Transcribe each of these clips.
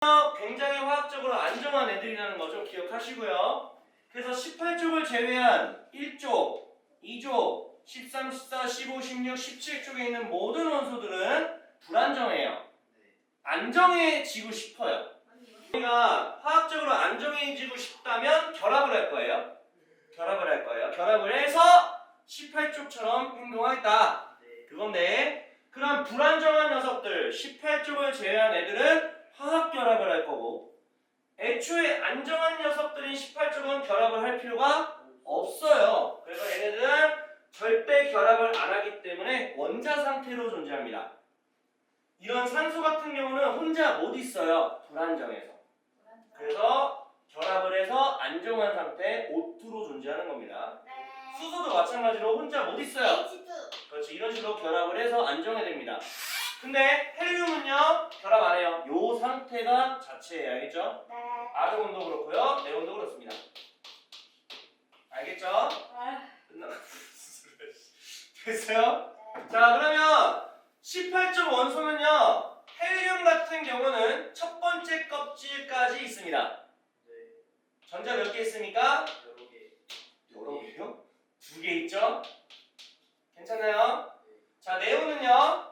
굉장히 화학적으로 안정한 애들이라는 거 좀 기억하시고요. 그래서 18쪽을 제외한 1쪽, 2쪽, 13, 14, 15, 16, 17쪽에 있는 모든 원소들은 불안정해요. 안정해지고 싶어요. 우리가 화학적으로 안정해지고 싶다면 결합을 할 거예요. 결합을 해서 18쪽처럼 행동하겠다. 그건데 그럼 불안정한 녀석들 18쪽을 제외한 애들은 화학 결합을 할 거고 애초에 안정한 녀석들인 18쪽은 결합을 할 필요가 없어요. 그래서 얘네들은 절대 결합을 안 하기 때문에 원자 상태로 존재합니다. 이런 산소 같은 경우는 혼자 못 있어요. 불안정해서. 그래서 결합을 해서 안정한 상태 O2로 존재하는 겁니다. 수소도 마찬가지로 혼자 못 있어요. 그렇지. 이런 식으로 결합을 해서 안정이 됩니다. 근데 헬륨은요 결합 안 해요. 요 상태가 자체예요. 알겠죠? 아르곤도 그렇고요. 네온도 그렇습니다. 알겠죠? 됐어요? 자 그러면 18쪽 원소는요 헬륨 같은 경우는 첫 번째 껍질까지 있습니다. 전자 몇 개 있습니까? 여러 개요? 2개 있죠? 괜찮나요? 자 네온은요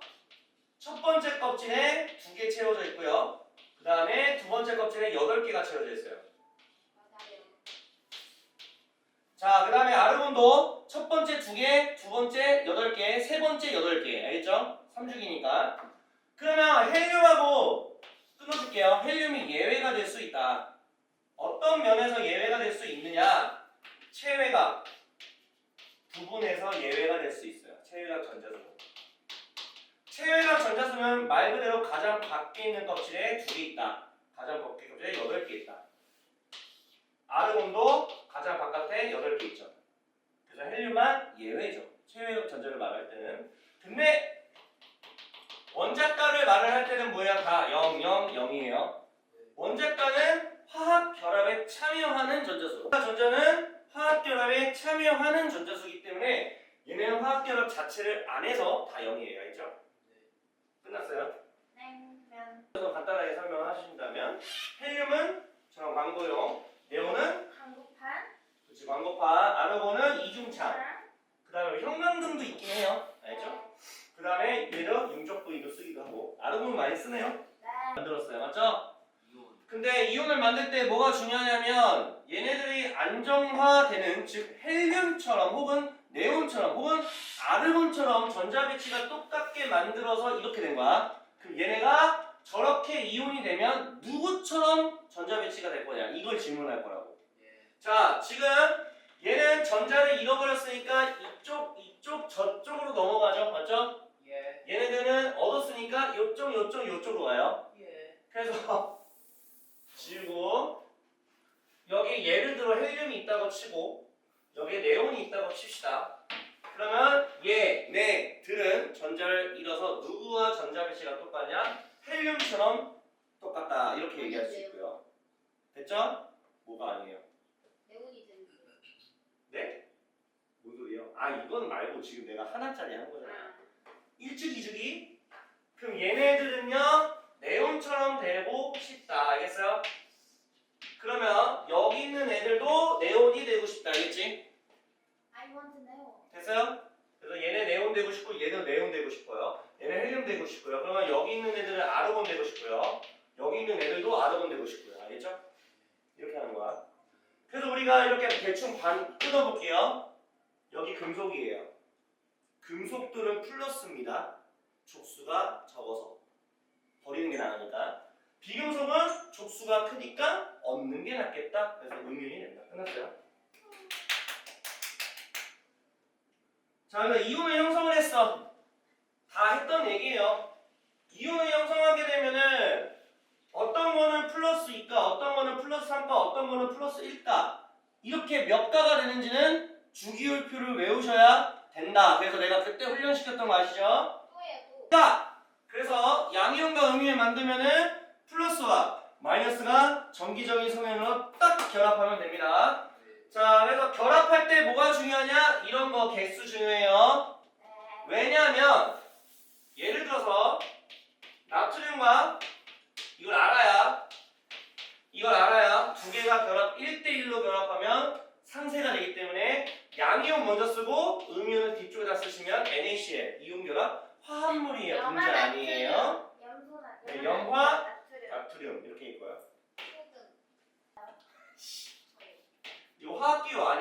첫 번째 껍질에 2개 채워져 있고요. 그 다음에 두 번째 껍질에 8개가 채워져 있어요. 자, 그 다음에 아르곤도 첫 번째 2개, 두 번째 8개, 세 번째 8개. 알겠죠? 3주기니까. 그러면 헬륨하고 끊어줄게요. 헬륨이 예외가 될 수 있다. 어떤 면에서 예외가 될 수 있느냐? 체외각 부분에서 예외가 될 수 있어요. 체외각 전자수. 체외각 전자수는 말 그대로 가장 밖에 있는 껍질에 2개 있다. 가장 밖에 껍질에 8개 있다. 아르곤도 가장 바깥에 8개 있죠. 그래서 헬륨만 예외죠. 체외각 전자를 말할 때는. 근데 원자가를 말을 할 때는 뭐야? 다 0, 0, 0이에요. 원자가는 화학 결합에 참여하는 전자수. 전자는 화학 결합에 참여하는 전자수이기 때문에 얘네는 화학 결합 자체를 안 해서 다 0이에요. 알죠? 끝났어요? 그래서 간단하게 설명하신다면 헬륨은 저런 광고용, 네온은 그렇지 광고판, 아르곤은 이중창, 그 다음에 형광등도 있긴 해요. 알죠? 그 다음에 얘도 용접 부위도 쓰기도 하고 아르곤 많이 쓰네요. 만들었어요. 맞죠? 근데 이온을 만들 때 뭐가 중요하냐면 얘네들이 안정화되는 즉 헬륨처럼 혹은 네온처럼 혹은 아르곤처럼 전자 배치가 똑같게 만들어서 이렇게 된 거야. 그 얘네가 저렇게 이온이 되면 누구처럼 전자 배치가 될 거냐 이걸 질문할 거라고. 자 지금 얘는 전자를 잃어버렸으니까 이쪽 저쪽으로 넘어가죠. 맞죠? 얘네들은 얻었으니까 요쪽으로 가요. 그래서 지우고 여기 예를 들어 헬륨이 있다고 치고 여기에 네온이 있다고 칩시다. 그러면 얘네들은 전자를 잃어서 누구와 전자 배치가 똑같냐? 헬륨처럼 똑같다. 이렇게 얘기할 수 있고요. 됐죠? 뭐가 아니에요? 네? 뭔 소리예요? 아 이건 말고 지금 내가 하나짜리 한 거잖아. 1주 2주기? 그럼 얘네들은요 네온처럼 되고 싶다. 알겠어요? 그러면 여기 있는 애들도 네온이 되고 싶다. 알겠지? 됐어요? 그래서 얘네 네온 되고 싶고 얘는 네온 되고 싶어요. 얘네 헬륨 되고 싶고요. 그러면 여기 있는 애들은 아르곤 되고 싶고요. 여기 있는 애들도 아르곤 되고 싶고요. 알겠죠? 이렇게 하는 거야. 그래서 우리가 이렇게 대충 반 뜯어볼게요. 여기 금속이에요. 금속들은 플러스입니다. 족수가 적어서 버리는 게 나으니까. 비금속은 족수가 크니까 얻는 게 낫겠다. 그래서 음윤이 된다. 끝났어요. 자, 그래서 이온을 형성을 했어. 다 했던 얘기예요. 이온을 형성하게 되면은 어떤 거는 플러스 2가, 어떤 거는 플러스 3가, 어떤 거는 플러스 1가 이렇게 몇 가가 되는지는 주기율표를 외우셔야 된다. 그래서 내가 그때 훈련시켰던 거 아시죠? 자, 그래서 양이온과 음이온을 만들면은 플러스와 마이너스가 정기적인 성향으로 딱 결합하면 됩니다. 자, 그래서 결합할 때 뭐가 중요하냐? 이런 거 개수 중요해요. 왜냐하면 예를 들어서 나트륨과 이걸 알아야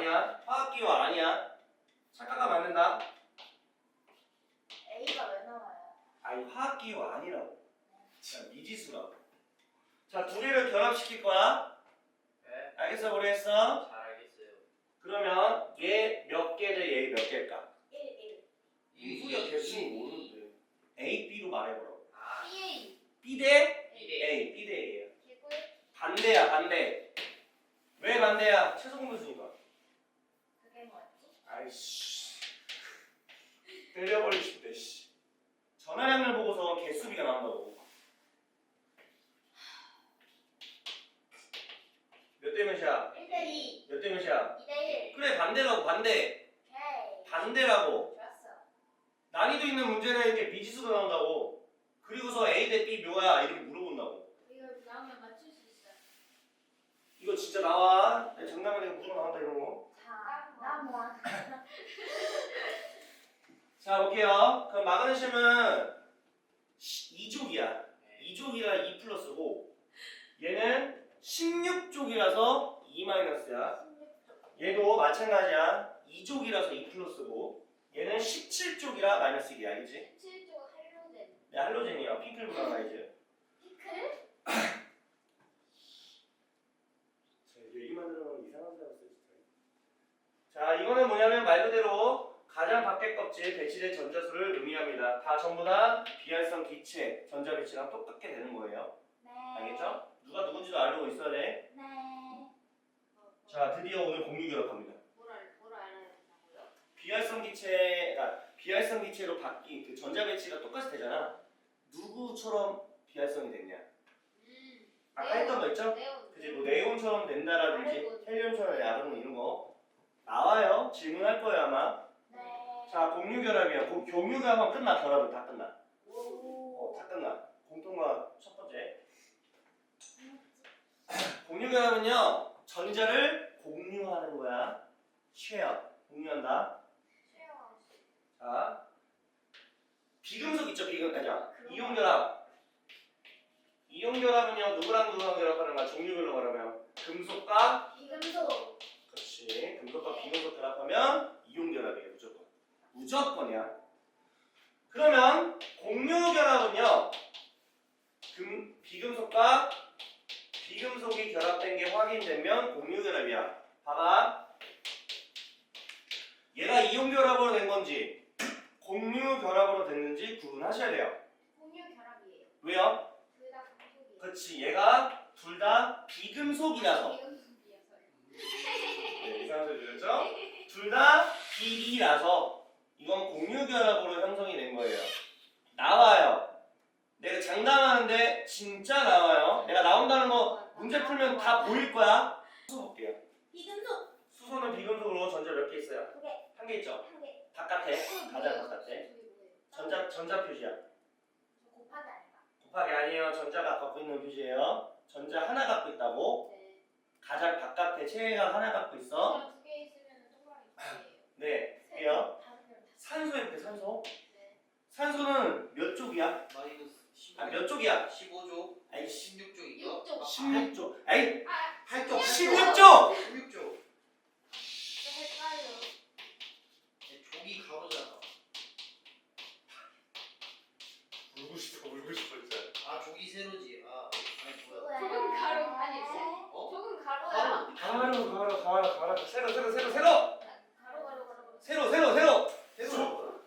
아니야? 화학기호 아니야? 착각하면 안 된다. A가 왜 나와요? 아니 화학기호 아니라고. 진짜 미지수라고. 자, 두 개를 결합시킬 거야. 네. 알겠어? 모르겠어? 잘 알겠어요. 그러면 얘 몇 개 대 얘 몇 개일까? 1, 1. 우리가 개수는 모르는데 A, B로 말해보라고. 아, BA. B 대 이래. A, B 대 A예요. 개꿀. 반대야 반대. 왜 반대야? 최소 공배수니까. 그게 뭐였지? 아이씨. 때려버리고 싶대 씨. 전화량을 보고서 개수비가 나온다고. 몇 대 몇이야? 1대 2. 몇 대 몇이야? 2대 1. 그래 반대라고 반대. 오케이. 반대라고. 좋았어. 난이도 있는 문제는 이렇게 미지수가 나온다고. 그리고서 A 대 B 묘야 이렇게 물어본다고. 이거 나오면 맞출 수 있어. 이거 진짜 나와. 내 장난을 내가 무조건 나온다 이런 거. 자, 나무야. 자 볼게요. 그럼 마그네슘은 2족이야. 2족이라 2 플러스고 얘는 16족이라서 2 마이너스야. 16쪽. 얘도 마찬가지야. 2족이라서 2 플러스고 얘는 17족이라 마이너스 1이야. 알겠지? 17쪽 할로젠. 네, 할로젠이야. 핑클 브라운아이즈. 피클? 얘기만 들으면 이상한 소리 했어요. 자, 이거는 뭐냐면 말 그대로 가장 밖의 껍질 배치된 전자수를 의미합니다. 다 전부 다 비활성 기체 전자 배치랑 똑같게 되는 거예요. 네. 알겠죠? 누가 누군지도 알고 있어야 돼. 네. 자, 드디어 오늘 공유 결합합니다. 뭘 알아야 된다고요? 비활성 기체로 바뀐 그 전자 배치가 똑같이 되잖아. 누구처럼 비활성이 됐냐? 아까 했던 거 있죠? 네온. 그지? 뭐 네온처럼 된다라든지 헬륨처럼 야동 이런 거 나와요. 질문할 거예요 아마. 네. 자, 공유 결합이야. 공유 결합은 끝나. 결합은 다 끝나. 오. 다 끝나. 공통과 첫 번째. 공유 결합은요 전자를 공유하는 거야. 쉐어. 공유한다. 쉐어. 자, 비금속 있죠? 아니야. 이온 결합. 이온 결합은요 누구랑 누구랑 결합하는 거야? 종류별로 말하면 금속과 비금속. 그렇지. 금속과 비금속 결합하면 이온 결합이에요. 무조건. 무조건이야. 그러면 공유 결합은요 비금속과 비금속이 결합된 게 확인되면 공유 결합이야. 봐봐. 얘가 이온 결합으로 된 건지 공유 결합으로 됐는지 구분하셔야 돼요. 공유 결합이에요. 왜요? 둘 다 금속이에요. 그렇지. 얘가 둘 다 비금속이라서. 비금속이어서요. 네, 이상한 소리 들렸죠? 둘 다 비비라서 이건 공유 결합으로 형성이 된 거예요. 나와요. 내가 장담하는데 진짜 나와요. 내가 나온다는 거 문제 풀면 다 보일 거야. 수소 볼게요. 비금속. 수소는 비금속으로 전자 몇 개 있어요? 두 개. 한 개 있죠? 한 개. 바깥에 가장 바깥에 전자 표시야. 저 곱하기 아닌가? 곱하기 아니에요. 전자가 갖고 있는 표시예요. 전자 하나 갖고 있다고. 네. 가장 바깥에 체외가 하나 갖고 있어. 두개 있으면 동그라미 두 개예요. 네, 세 두개요. 다섯 개면 다섯 산소 해볼게. 산소. 개. 네. 산소는 몇 쪽이야? 마이너스 15. 아, 몇 쪽이야? 15조. 아이 16조이죠? 6쪽. 16쪽. 에이, 아, 8조. 16쪽. 16조. 저 헷갈려. 족이 가로잖아. 울고 싶어 진짜. 아, 족이 세로지. 아, 아니 뭐야? 조금 가로 아니 어? 조금 가로야. 가라. 세로. 세로.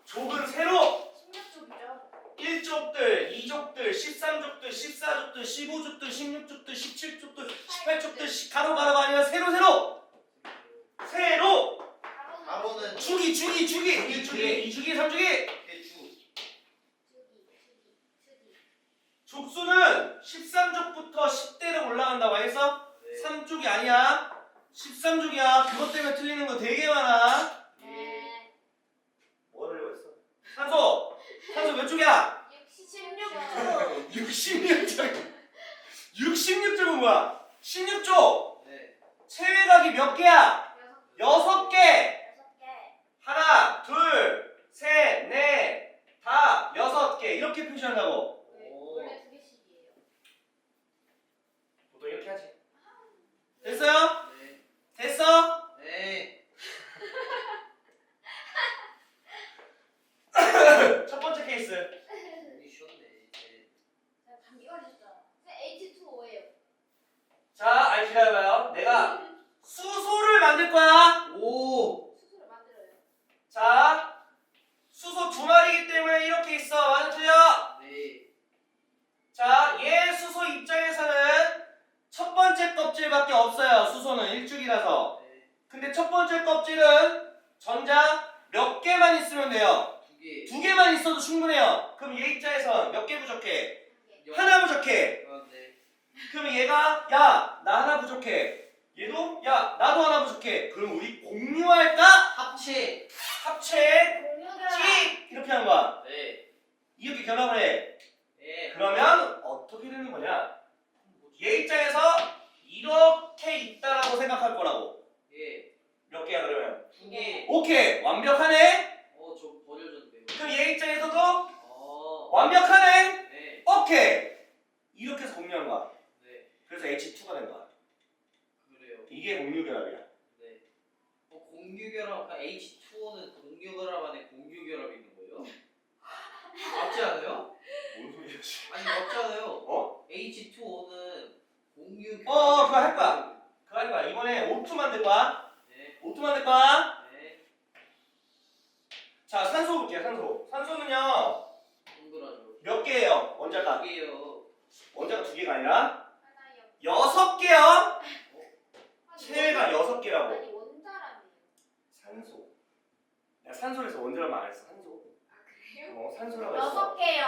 족은 세로. 16쪽이죠. 1족들, 2족들, 13족들, 14족들, 15족들, 16족들, 17족들, 18족들, 가로가 아니라 세로. 가로는 주기. 2주기, 3주기. 대주. 주기. 족수는 13족부터 10대로 올라간다고 해서 네. 3족이 아니야. 13족이야. 그것 때문에 틀리는 거 되게 많아. 네. 뭐를 했어? 산소 몇 쪽이야? 16쪽. 66쪽. 66쪽은 뭐야? 16쪽. 네. 체외각이 몇 개야? 6개. 6개. 하나, 둘, 셋, 넷, 다 6개. 이렇게 표시한다고. 원래 두 개씩이에요. 보통 이렇게 하지. 됐어요? 네. 됐어? 네. 기다려봐요. 내가 수소를 만들 거야. 오. 수소를 만들어요. 자, 수소 두 마리이기 때문에 이렇게 있어. 맞아, 틀려? 네. 자, 얘 수소 입장에서는 첫 번째 껍질밖에 없어요. 수소는 일죽이라서. 네. 근데 첫 번째 껍질은 전자 몇 개만 있으면 돼요. 2개. 두 개만 있어도 충분해요. 그럼 얘 입장에선 몇 개 부족해? 한 개. 하나 부족해. 아, 네. 그럼 얘가 야, 나 하나 부족해. 얘도 야, 나도 하나 부족해. 그럼 우리 공유할까? 합체. 합체, 공유결합. 찍 이렇게 하는 거야. 네. 이렇게 결합을 해. 네. 그러면 어떻게 되는 거냐? 얘 입장에서 이렇게 있다라고 생각할 거라고. 예. 몇 개야 그러면? 2개. 오케이, 완벽하네. 저 버려졌네요. 그럼 얘 입장에서도 어. 완벽하네. 네. 오케이. 이렇게 해서 공유한 거야. 네. 그래서 H2가 된 거야. 그래요. 이게 공유 결합이야. 네. 공유결합, H2O는 공유결합 안에 공유결합이 있는 거예요? 맞지 않아요? 뭔 소리야 지금? 아니 맞지 않아요? 어? H2O는 공유. 그거 할 거야. 그거 할 거야. 이번에 O2 만들 거야. 네. O2 만들 거야. 네. 자, 산소 볼게요. 산소는요 동그라져. 몇 개예요? 원자가? 2개요. 원자가 두 개가 아니라 하나요. 6개요. 아니, 체외가 6개라고. 아니 원자라며요. 산소. 내가 산소에서 원자라면 안 했어. 산소. 아 그래요? 산소라고 했어. 6개요.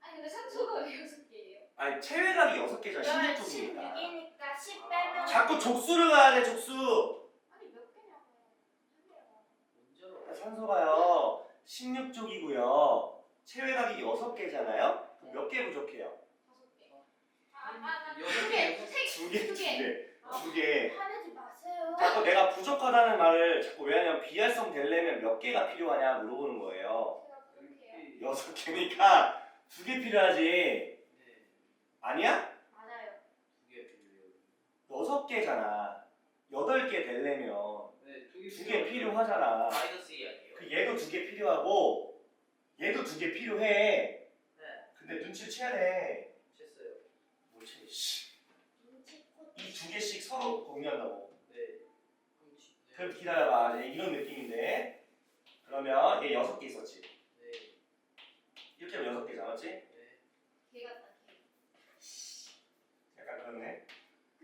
아니 근데 산소가 왜 6개예요? 아니 체외각이 6개잖아. 그러면 16쪽이니까. 16이니까 10 빼면 자꾸 족수를 가야 돼. 족수. 아니 몇 개냐고요. 원자로. 산소가요 16쪽이고요. 체외각이 6개잖아요. 그럼 몇 개 부족해요? 5개. 여섯 2개. 개. 2개, 2개. 2개. 화내지 마세요. 자꾸 내가 부족하다는 말을 자꾸 왜 하냐면 비활성 되려면 몇 개가 필요하냐 물어보는 거예요. 제가 그렇게요. 6개니까 2개 필요하지. 네. 아니야? 맞아요. 2개 필요해요. 6개잖아. 8개 되려면 네. 2개 필요하잖아. 마이너스 2 아니에요? 그 얘도 2개 필요하고 얘도 2개 필요해. 네. 근데 눈치를 채야 돼. 챘어요. 뭘 채? 씨. 눈치껏. 이 2개씩 서로 공유한다고. 네. 그럼 기다려봐. 이제 이런 느낌인데. 그러면 얘 6개 있었지. 네. 이렇게 하면 6개 잡았지? 네. 개 같다 개. 약간 그렇네.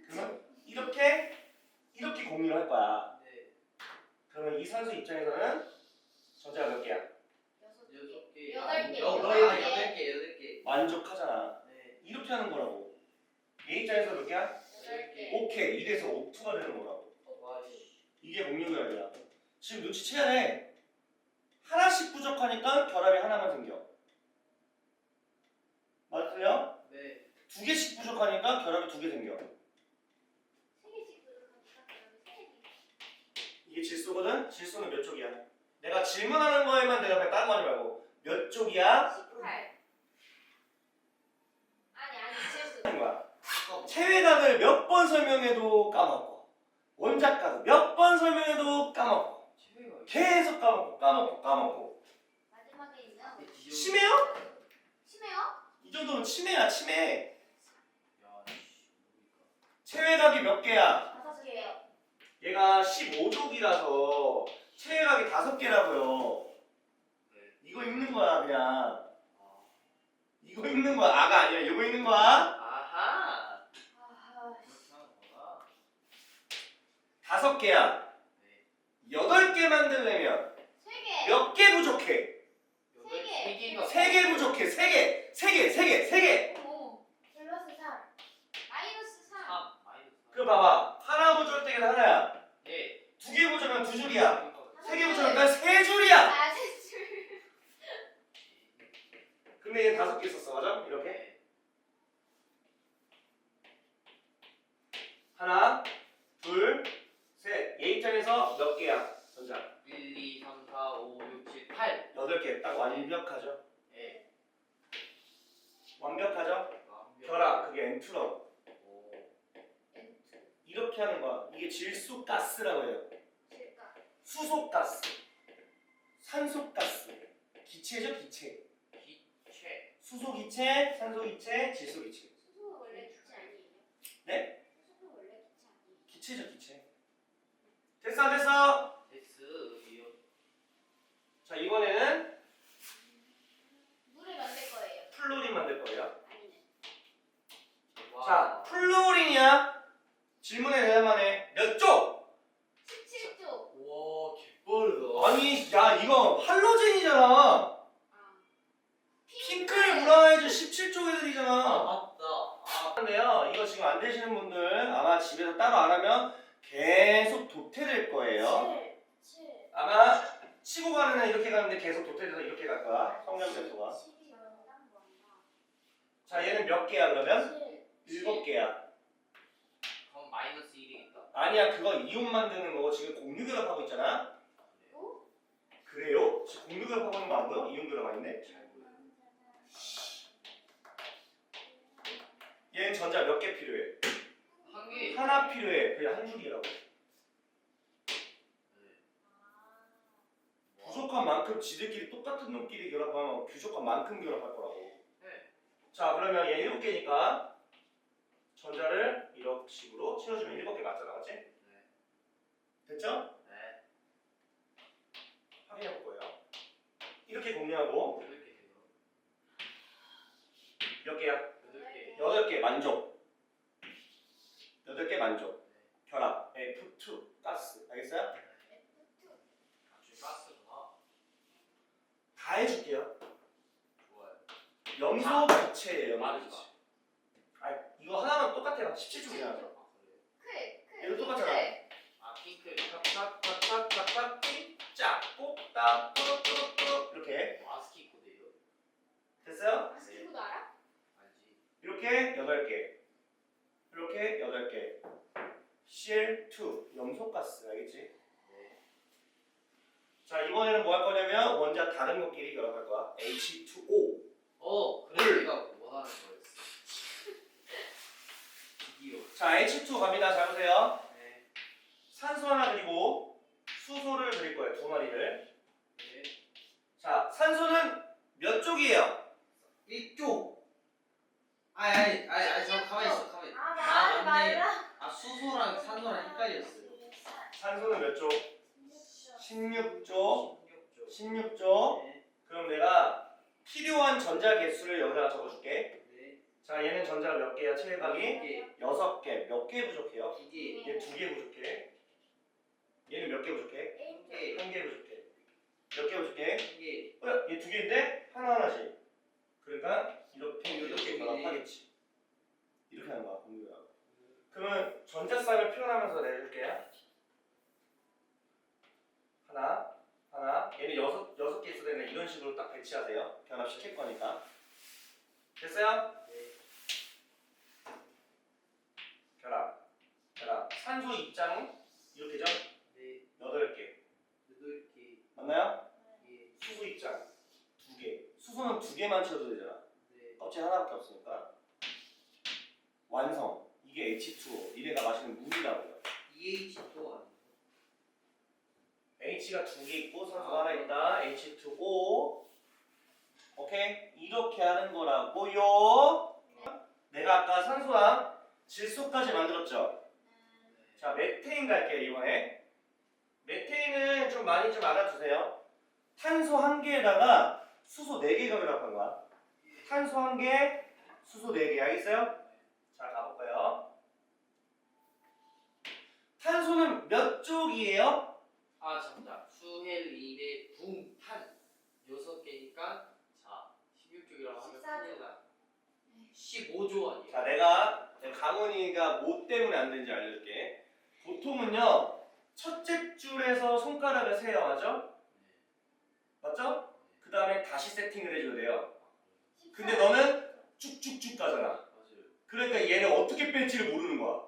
그러면 이렇게 공유를 할 거야. 네. 그러면 이 산소 입장에서는 전자가 몇 개야? 6개. 6개. 8개. 여덟 개. 8개. 만족하잖아. 네. 이렇게 하는 거라고. 얘 입장에서 몇 개야? 8개. 오케이. 이래서 O2가 되는 거라고. 와 씨. 이게 공유결합이야. 지금 눈치채야 돼. 하나씩 부족하니까 결합이 하나만 생겨. 맞아요? 네. 2개씩 부족하니까 결합이 2개 생겨. 3개씩 부족하니까 그러면 3개. 이게 질소거든? 질소는 몇 쪽이야? 내가 질문하는 거에만 대답해. 다른 거 하지 말고. 몇 쪽이야? 18. 아니 실수. 하는 거야. 잠깐만. 체외각을 몇 번 설명해도 까먹고 원자각을 몇 번 설명해도 까먹고 체외가 계속 까먹고 마지막에 있는 심해요? 심해요? 이 정도면 치매야 치매. 야 씨. 체외각이 몇 개야? 5개요. 얘가 15족이라서 체외각이 5개라고요. 네. 이거 읽는 거야 그냥. 아. 이거 읽는 거야. 아가 아니라 이거 읽는 거야. 아하. 아, 그렇게 하는구나. 5개야. 네. 8개 만들려면 3개. 몇 개 부족해? 3개. 3개 부족해. 3개. 오. 플러스 3. 마이너스 3. 3 마이너스 3. 그럼 봐봐. 하나 부족할 때가 하나야. 네. 2개 부족하면 2줄이야. 3개 아, 부족하면 3줄이야. 아, 3줄. 근데 얘 5개 있었어. 맞아? 이렇게. 네. 하나, 둘, 셋. 얘 입장에서 몇 개야? 전자. 1, 2, 3, 4, 5, 6, 7, 8. 8개. 딱 완벽하죠? 네. 완벽하죠? 완벽. 결합. 그게 N2라고. 오. 이렇게 하는 거야. 이게 질소가스라고 해요. 질까? 수소가스, 산소가스. 기체죠, 기체. 기체. 수소기체, 산소기체, 질소기체. 수소가 원래 기체 아니에요? 네? 수소가 원래 기체 기체죠, 기체. 됐어, 안 됐어? X요. 자, 이번에는 물을 만들 거예요. 플로린 만들 거예요. 아니네. 자, 플로린이야. 질문에 대답만 해. 몇 쪽? 17조. 와 개빠르다. 아니, 야, 이거 할로젠이잖아. 아. 핑크를 물어야지 17쪽 아 애들이잖아. 맞다. 아 근데요, 이거 지금 안 되시는 분들 아마 집에서 따로 안 하면 계속 도태될 거예요. 7. 아마 치고 가는 애 이렇게 가는데 계속 도태돼서 이렇게 갈 거야. 성년변수가. 12는 자, 얘는 몇 개야 그러면? 7. 7개야. 그럼 마이너스 1이겠다. 아니야, 그거 이온 만드는 거고 지금 공유결합 하고 있잖아. 그래요? 지금 공유결합 하고 있는 거 안 보여? 이온 결합 있네. 잘 보여. 얘는 전자 몇 개 필요해? 한 개. 하나 필요해. 그냥 한 줄이라고. 부족한 만큼 지들끼리 똑같은 놈끼리 결합하면 부족한 만큼 결합할 거라고. 네. 자, 그러면 얘 7개니까 전자를 이런 식으로 채워주면 7개 맞잖아, 맞지? 네. 됐죠? 네. 확인해 볼 거예요. 이렇게 공유하고 8개 돼요. 몇 개야? 8개. 8개 만족. 8개 만족. 결합. F2 가스. 알겠어요? actually 가스구나. 다 해줄게요. 좋아요. 염소 기체예요. 염소 맞아. 기체. 아, 이거 하나만 똑같아. 17쪽이잖아. 아 그래요? 얘도 똑같잖아. 아 핑크. 짝짝짝짝짝 짝 꼭딱 꾹꾹꾹 이렇게 마스키 코드예요? 됐어요? 아스키코드 알아? 알지. 이렇게 8개. 이렇게 8개. Cl2 염소가스 알겠지? 네. 자, 이번에는 뭐 할 거냐면 원자 다른 것끼리 결합할 거야. H2O. 그래 내가 원하는 거였어. 드디어. 자, H2 갑니다. 잘 보세요. 네. 산소 하나 그리고 수소를 그릴 거예요. 두 마리를. 네. 자, 산소는 몇 쪽이에요? 1쪽. 아니 잠깐 가만히 있어 가만히. 아, 맞네. 말라. 아 수소랑 산소랑 헷갈렸어요. 산소는 몇 쪽? 16쪽. 16쪽. 16쪽. 네. 그럼 내가 필요한 전자 개수를 여기다가 적어줄게. 네. 자, 얘는 전자가 몇 개야? 체외각이 2개. 6개. 몇 개 부족해요? 2개. 얘 2개 부족해. 얘는 몇 개 부족해? 1개. 1개 부족해. 몇 개 부족해? 1개. 얘 2개인데 하나씩. 그러니까 이렇게 결합하겠지. 이렇게 하는 거야. 공유가. 그러면 전자쌍을 표현하면서 내줄게요. 하나. 얘는 6개 있어야 되는 이런 식으로 딱 배치하세요. 결합시킬 거니까. 됐어요? 네. 결합. 산소 입장 이렇게죠? 네. 8개. 8개. 맞나요? 예. 수소 입장 2개. 수소는 2개만 채워도 되잖아. 네. 껍질 하나밖에 없으니까. 완성. 이게 H2O. 니네가 마시는 물이라고요. EH2 아니에요? H가 2개 있고 산소가 하나 있다. H2O. 오케이? 이렇게 하는 거라고요. 내가 아까 산소랑 질소까지 만들었죠? 자, 메테인 갈게요, 이번에. 메테인은 좀 많이 좀 알아두세요. 탄소 1개에다가 수소 4개가 결합한 거야. 탄소 1개, 수소 4개. 알겠어요? 자, 가볼까요? 탄소는 몇 쪽이에요? 아 잠깐. 수헬, 붕, 탄 6개니까 자 16쪽이라고 하면 14조. 큰일 나. 15조 아니에요? 자, 내가 강은이가 뭐 때문에 안 되는지 알려줄게. 보통은요, 첫째 줄에서 손가락을 세요, 맞죠? 맞죠? 그 다음에 다시 세팅을 해줘야 돼요. 근데 너는 쭉쭉쭉 가잖아. 맞아요. 그러니까 얘를 어떻게 뺄지를 모르는 거야.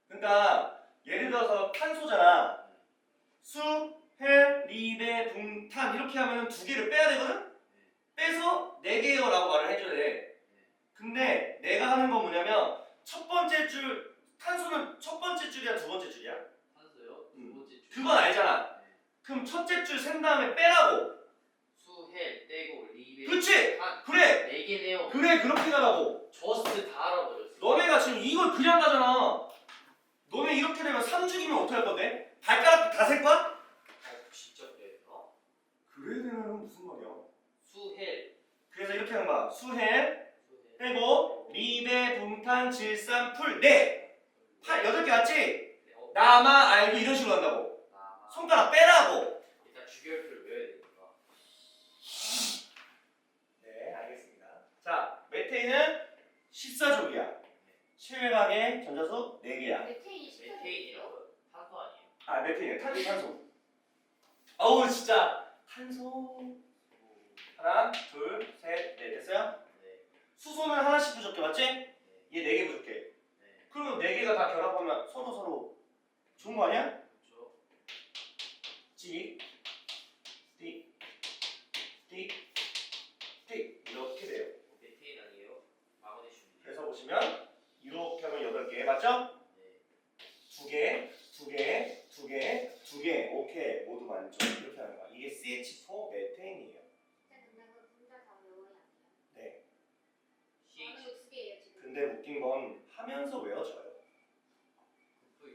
그러니까 예를 들어서 탄소잖아. 수, 헬, 리베, 붕, 탄 이렇게 하면 2개를 빼야 되거든? 빼서 4개요 라고 말을 해줘야 돼. 근데 내가 하는 건 뭐냐면 첫 번째 줄, 탄소는 첫 번째 줄이야 두 번째 줄이야? 탄소요? 두 번째 줄. 그건 알잖아. 네. 그럼 첫째 줄 센 다음에 빼라고. 수헬, 떼고, 리베, 그렇지! 탄 그래! 4개네요. 그래 그렇게 가라고. 저스트 다 알아버렸어요. 너네가 얘가 지금 이걸 그냥 가잖아. 너네 이렇게 되면 3죽이면 어떻게 할 건데? 발가락 다 셀 거야? 진짜 그래요? 그래야 되는 무슨 말이야? 수헬. 그래서 이렇게 하는 거야. 수헬 수헬. 빼고 리베 붕탄 질산 풀 네. 8개 맞지? 네, 나마 알고 이런 식으로 한다고. 남아. 손가락 빼라고. 일단 주결표를 외워야 되니까. 네, 알겠습니다. 자, 메테인은 14족이야. 체외각의 전자수 4개야. 메테인이 14. 메테인이라고요? 탄소 아니에요? 아, 메테인, 탄소. 어우, 진짜. 탄소. 하나, 둘, 셋, 넷. 됐어요? 네. 수소는 하나씩 부족해, 맞지? 네. 얘 4개 부족해. 네. 그러면 4개가 다 결합하면 서로 좋은 거 아니야? 그렇죠. 찍, 띡, 띡, 띡. 이렇게 돼요. 메테인 아니에요? 마그네슘. 그래서 보시면 이렇게 하면 8개, 맞죠? 네. 2개, 2개, 2개, 2개. 오케이, 모두 만점. 이렇게 하는 거야. 이게 CH4 메테인이에요. 진짜 다 외워야 돼요. 네. 저는 CH. 6개예요 지금. 근데 웃긴 건 하면서 외워져요. 그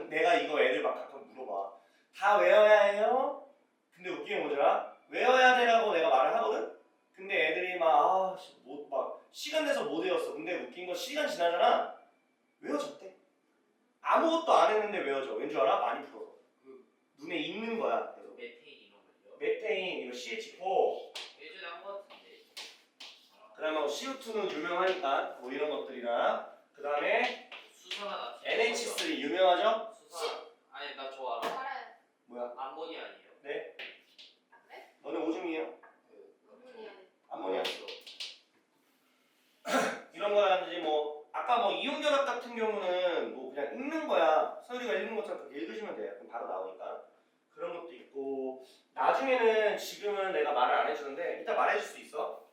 내가 이거 애들 막 가끔 물어봐. 다 외워야 해요? 근데 웃긴 게 뭐더라? 외워야 되라고 내가 말을 하거든? 근데 애들이 막 시간 내서 못 외웠어. 근데 웃긴 건 시간 지나잖아. 외워졌대. 아무것도 안 했는데 외워져. 왠 줄 알아? 많이 풀어서. 그 눈에 익는 거야. 그래서 메테인 이런 걸요? 메테인, 이거 CH4. 예전에 한 것 같은데. 그다음에 CO2는 유명하니까 뭐 이런 것들이나 그다음에 수산화 나트륨. NH3 유명하죠? 수산. 아니 나 저 알아. 알아요. 뭐야? 암모니아 아니에요? 네? 아 그래? 너네 오줌이에요? 그 아모니아. 암모니아. 이런 거라든지 뭐 아까 뭐 이온결합 같은 경우는 뭐 그냥 읽는 거야. 서율이가 읽는 것처럼 그렇게 읽으시면 돼요. 그럼 바로 나오니까. 그런 것도 있고 나중에는 지금은 내가 말을 안 해주는데 이따 말해줄 수 있어.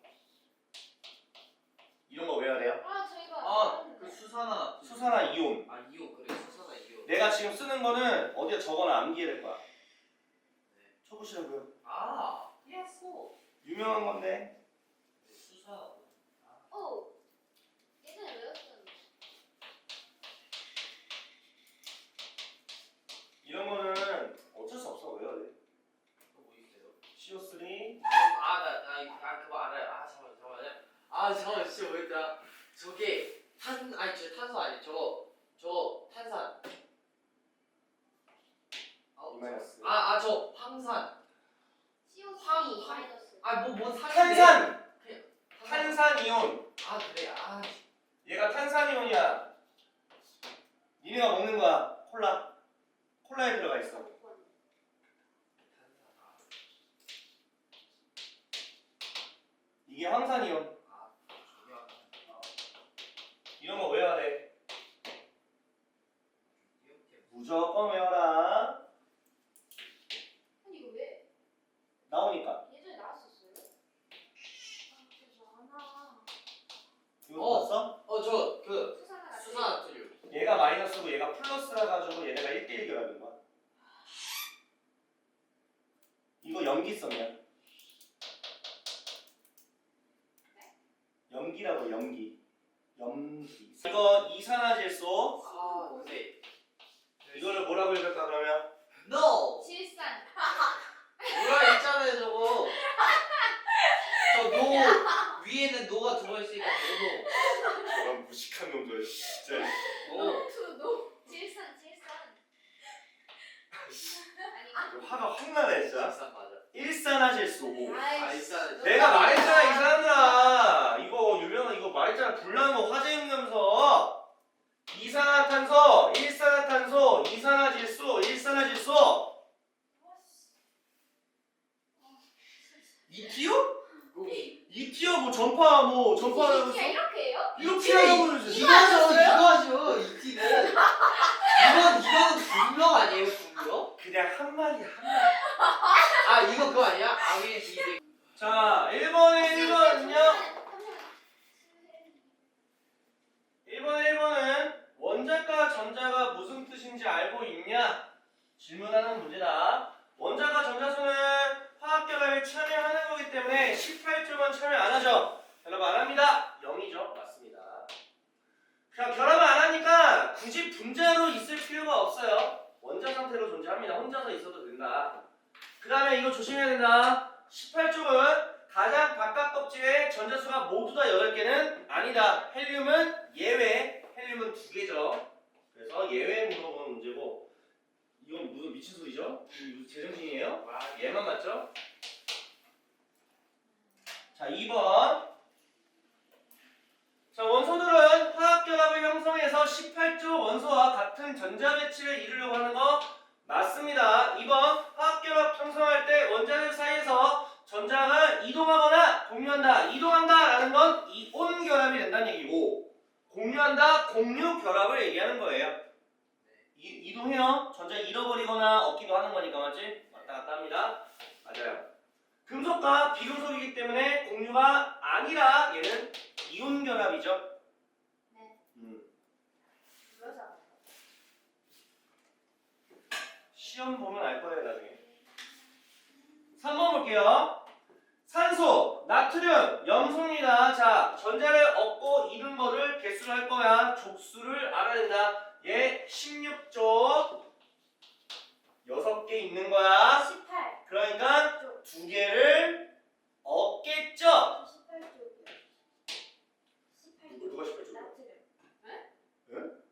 이런 거 외워야 돼요. 아 저희가 아그 수산화. 수산화 이온. 아 이온 그래 수산화 이온. 내가 지금 쓰는 거는 어디에 적어놔 암기해야 될 거야. 네. 쳐보시라고요. 아 이해했어. 유명한 건데. 네, 수산화. 오 예전에 외웠었는데. 이런 거는 어쩔 수 없어. 외워야 돼. 또뭐 있어요? CO3. 아나 그거 알아요. 아 잠깐만요. 아 잠깐만 진짜 뭐였더라? 저게 아니 저 탄소 아니 저 탄산. 이마이너스. 저 황산. CO3 마이너스. 아뭐 산인데? 탄산! 그냥 탄산이온. 아 그래 얘가 탄산이온이야. 니네가 먹는 거야. 콜라. 콜라에 들어가 있어. 이게 황산이온. 이런 거 외워야 돼. 무조건 외워라. 아니 이거 왜 나오니까. 예전에 나왔었어요? 아 그래서 안 와. 이거 봤어? 저그 수산화 나트륨. 수산화트륨. 얘가 마이너스고 얘가 플러스라 가지고 얘네가 1대1 결합인 거야. 이거 염기성이야. 염기라고 염기. 염기. 이거 이산화질소. 아 네. 이거를 뭐라고 읽을까 그러면? No. 질산. 뭐라 했잖아요 저거. 저 노 위에는 노가 들어있으니까 노노. 저런 무식한 놈들 진짜. 노. 투노. 질산. 아니. 화가 확 나네 진짜. 일산 맞아. 일산화질소. 아이씨. 일산. 내가 말했잖아 이 사람들아. 이거 유명한 이거 말했잖아. 불나무 화재용염소. 이산화탄소, 일산화탄소, 이산화질소, 일산화질소. 이티오? 이티오 뭐 전파 전파라고 이게 이렇게 해요? 이렇게 하라고 그러지. 이거죠 이티는. 이거는 분명 아니에요 분명? 그냥 한 마리 한 마리. 아 이거 그거 아니야? 아위의 비대. 자, 1번은요. 1번은 원자과 전자가 무슨 뜻인지 알고 있냐? 질문하는 문제다. 원자과 전자수는 화학결합에 참여하는 거기 때문에 18점은 참여 안 하죠. 결합 안 합니다. 0이죠. 맞습니다. 그냥 결합 굳이 분자로 있을 필요가 없어요. 원자 상태로 존재합니다. 혼자서 있어도 된다. 그 다음에 이거 조심해야 된다. 18쪽은 가장 바깥 껍질에 전자수가 모두 다 8개는 아니다. 헬륨은 예외. 헬륨은 2개죠. 그래서 예외 물어보는 문제고, 이건 무슨 미친 소리죠? 이거 무슨 제정신이에요? 와, 얘만 맞죠? 자, 2번. 자, 원소들은 화학결합을 형성해서 18조 원소와 같은 전자 배치를 이루려고 하는 거 맞습니다. 2번. 화학결합 형성할 때 원자들 사이에서 전자가 이동하거나 공유한다. 이동한다 라는 건 이온 결합이 된다는 얘기고, 공유한다, 공유 결합을 얘기하는 거예요. 이동해요. 전자 잃어버리거나 얻기도 하는 거니까, 맞지? 왔다 갔다 합니다. 맞아요. 금속과 비금속이기 때문에 공유가 아니라 얘는 이온 결합이죠. 네. 음. 그러자. 시험 보면 알 거예요, 나중에. 3번 볼게요. 산소, 나트륨, 염소입니다. 자, 전자를 얻고 잃은 거를 개수를 할 거야. 족수를 알아야 된다. 얘 16조 6개 있는 거야. 18. 그러니까 2개를 얻겠죠. 18쪽이요. 18쪽. 누가 18조? 나트륨.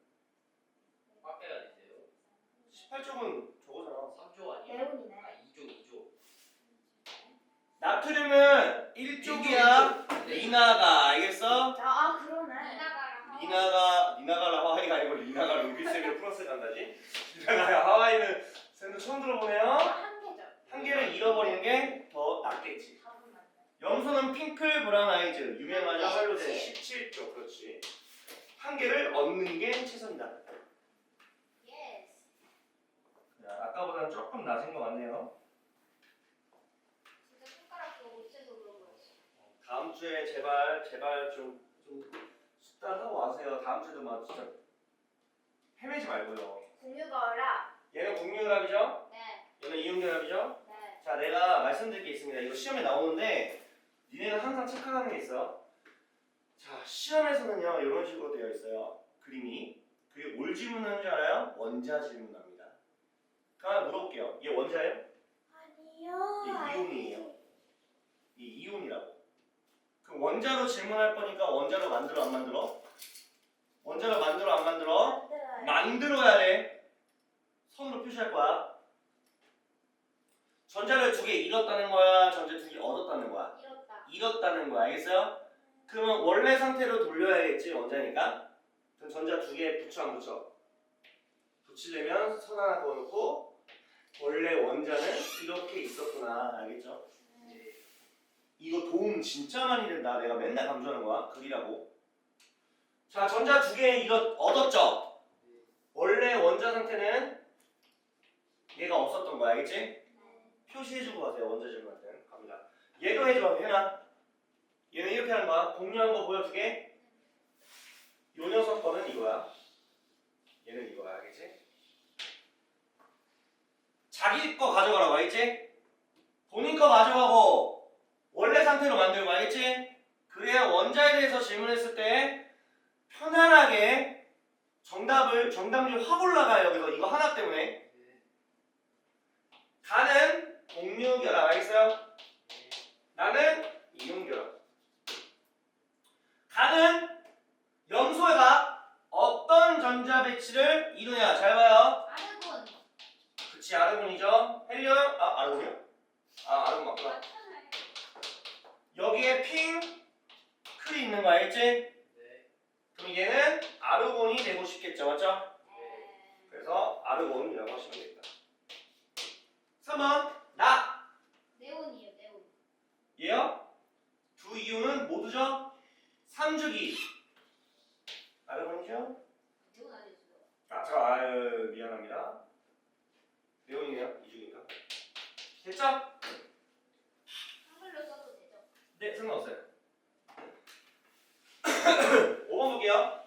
빡대가 되세요. 18쪽은 저거잖아. 3조 아니에요? 네온이네. 아, 2조. 나트륨은 1쪽이야. 리나가 알겠어? 아 그러네. 리나가라 하와이가 아니고 리나가 루비세를 플러스 간다지. 리나가 하와이는 쌤도 처음 들어보네요. 한 개죠. 한 개를 잃어버리는 게 더 낫겠지. 답은 맞네. 염소는 핑클 브라운 아이즈 유명한 네, 활로 된 17쪽. 그렇지. 한 개를 얻는 게 최선이다. 예스. 자, 아까보다는 조금 낮은 것 같네요. 진짜 손가락도 못 채서 그런 거였어. 다음 주에 제발 좀 숙달하고 와세요. 다음 주에도 막 진짜 헤매지 말고요. 공유거라. 얘는 공유결합이죠? 네. 얘는 이온결합이죠? 네. 자, 내가 말씀드릴 게 있습니다. 이거 시험에 나오는데 니네는 항상 체크하는 게 있어. 자, 시험에서는요 이런 식으로 되어 있어요. 그림이. 그리고 뭘 질문하는 줄 알아요? 원자 질문합니다. 그럼 하나 물어볼게요. 얘 원자예요? 아니요. 이 이온이에요. 이 이온이라고. 그럼 원자로 질문할 거니까 원자로 만들어 안 만들어? 원자로 만들어 안 만들어? 만들어요. 만들어야 돼. 손으로 표시할 거야. 전자를 2개 잃었다는 거야? 전자 2개 얻었다는 거야? 잃었다. 잃었다는 거야. 알겠어요? 그러면 원래 상태로 돌려야겠지, 원자니까. 그럼 전자 2개 붙여 안 붙여? 붙이려면 선 하나 그어놓고 원래 원자는 이렇게 있었구나. 알겠죠? 네. 이거 도움 진짜 많이 된다. 내가 맨날 강조하는 거야. 그리라고. 자, 전자 2개 이거 얻었죠? 원래 원자 상태는 얘가 없었던 거야. 알겠지? 표시해주고 가세요. 원자 질문할 때는. 갑니다. 얘도 해줘. 해놔. 얘는 이렇게 하는 거야. 공유한 거 보여주게. 요 녀석 거는 이거야. 얘는 이거야. 알겠지? 자기 거 가져가라고. 알겠지? 본인 거 가져가고 원래 상태로 만들고. 알겠지? 그래야 원자에 대해서 질문했을 때 편안하게 정답률 확 올라가요. 그래서 이거 하나 때문에. 가는 공유결합. 알겠어요? 나는 이온결합. 가는 염소가 어떤 전자 배치를 이루냐. 잘 봐요. 아르곤. 그치, 아르곤이죠. 헬륨. 아르곤이요? 아르곤 맞구나. 맞잖아요. 여기에 핑클이 있는 거 알겠지? 네. 그럼 얘는 아르곤이 되고 싶겠죠. 맞죠? 네. 그래서 아르곤이라고 하시면 됩니다. 3번 나. 네온이에요. 네온. 얘요? 두 이온은 모두죠? 3주기. 아르곤이죠? 네온 아니었어요. 아유 미안합니다. 네온이네요. 2주기니까. 됐죠? 한글로 써도 되죠? 네, 상관없어요. 5번 볼게요.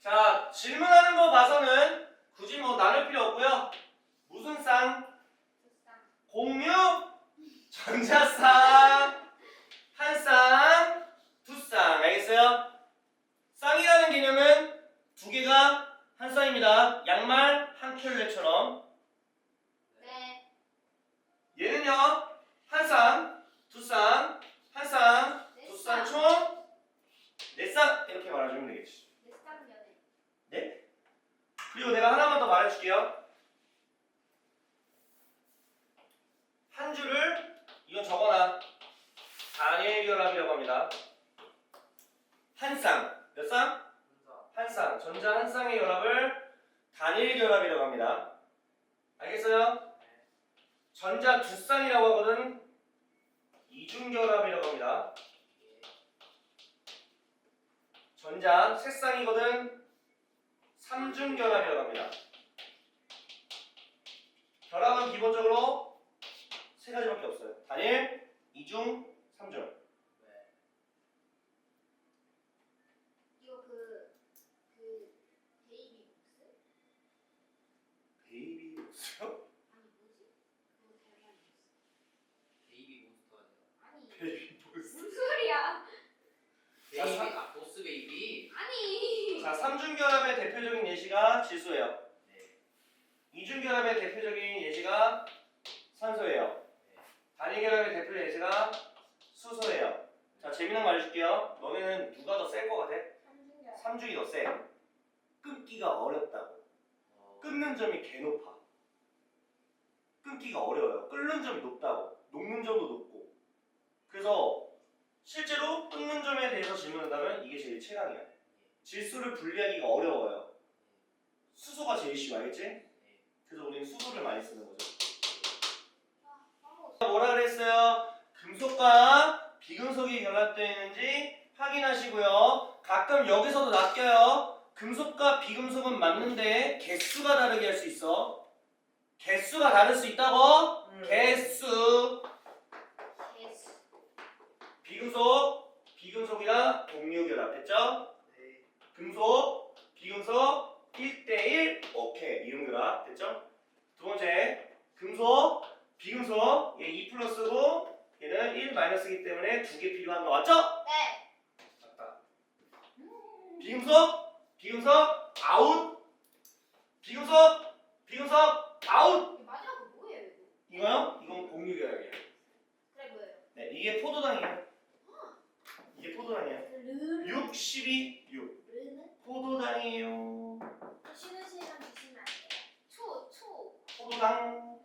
자, 질문하는 거 봐서는 굳이 뭐 나눌 필요 없고요. 무슨 쌍? 두쌍. 공유, 전자쌍, 한 쌍, 두 쌍. 알겠어요? 쌍이라는 한 쌍입니다. 양말 한 켤레처럼. 네. 얘는요 한 쌍, 두 쌍, 한 쌍, 두 쌍 총 네 쌍 이렇게 말해주면 되겠지. 넷쌍면에. 네? 그리고 내가 하나만 더 말해줄게요. 한 줄을 이건 적어놔. 단일 결합이라고 합니다. 한 쌍, 몇 쌍? 한 쌍. 전자 한 쌍의 결합을 단일 결합이라고 합니다. 알겠어요? 전자 두 쌍이라고 하거든 이중 결합이라고 합니다. 전자 세 쌍이거든 삼중 결합이라고 합니다. 결합은 기본적으로 세 가지밖에 없어요. 단일, 이중, 삼중. 이거 베이비 복스? 베이비 복스요? 아니 뭐지? 그거 달걀 복스. 베이비 몬스터 아니야? 아니 베이비 복스. 무슨 소리야? 베이비 보스 베이비. 아니. 자, 삼중 결합의 대표적인 예시가 질소예요. 네. 이중 결합의 대표적인 예시가 산소예요. 단일 결합의 대표 예시가 수소예요. 자, 재미난 말 해줄게요. 너네는 누가 더 셀 것 같아? 삼중결. 삼중이 더 세. 끊기가 어렵다고. 끊는 점이 개 높아. 끊기가 어려워요. 끓는 점이 높다고. 녹는 점도 높고. 그래서 실제로 끊는 점에 대해서 질문한다면 이게 제일 최강이야. 질소를 분리하기가 어려워요. 수소가 제일 쉬워, 알겠지? 그래서 우리는 수소를 많이 쓰는 거죠. 아, 까먹었어. 뭐라 그랬어요? 금속과 비금속이 결합되어 있는지 확인하시고요. 가끔 여기서도 낚여요. 금속과 비금속은 맞는데 개수가 다르게 할 수 있어. 개수가 다를 수 있다고? 개수. 예스. 비금속이랑 동류 결합 됐죠? 금속, 비금속 1대1 오케이 이중 결합 됐죠? 두 번째 금속, 비금속 얘 2 플러스고 얘는 1 마이너스이기 때문에 두 개 필요한 거 맞죠? 네. 맞다. 비금속 아웃. 비금속 아웃. 이거 마지막 거 뭐예요 이거? 이거요? 이건 공유 결합이에요. 그래 뭐예요? 네, 이게 포도당이에요. 이게 포도당이에요. 르. 62, 6. 르는? 포도당이에요. 쉬는 시간 주시면 안 돼요. 초. 포도당.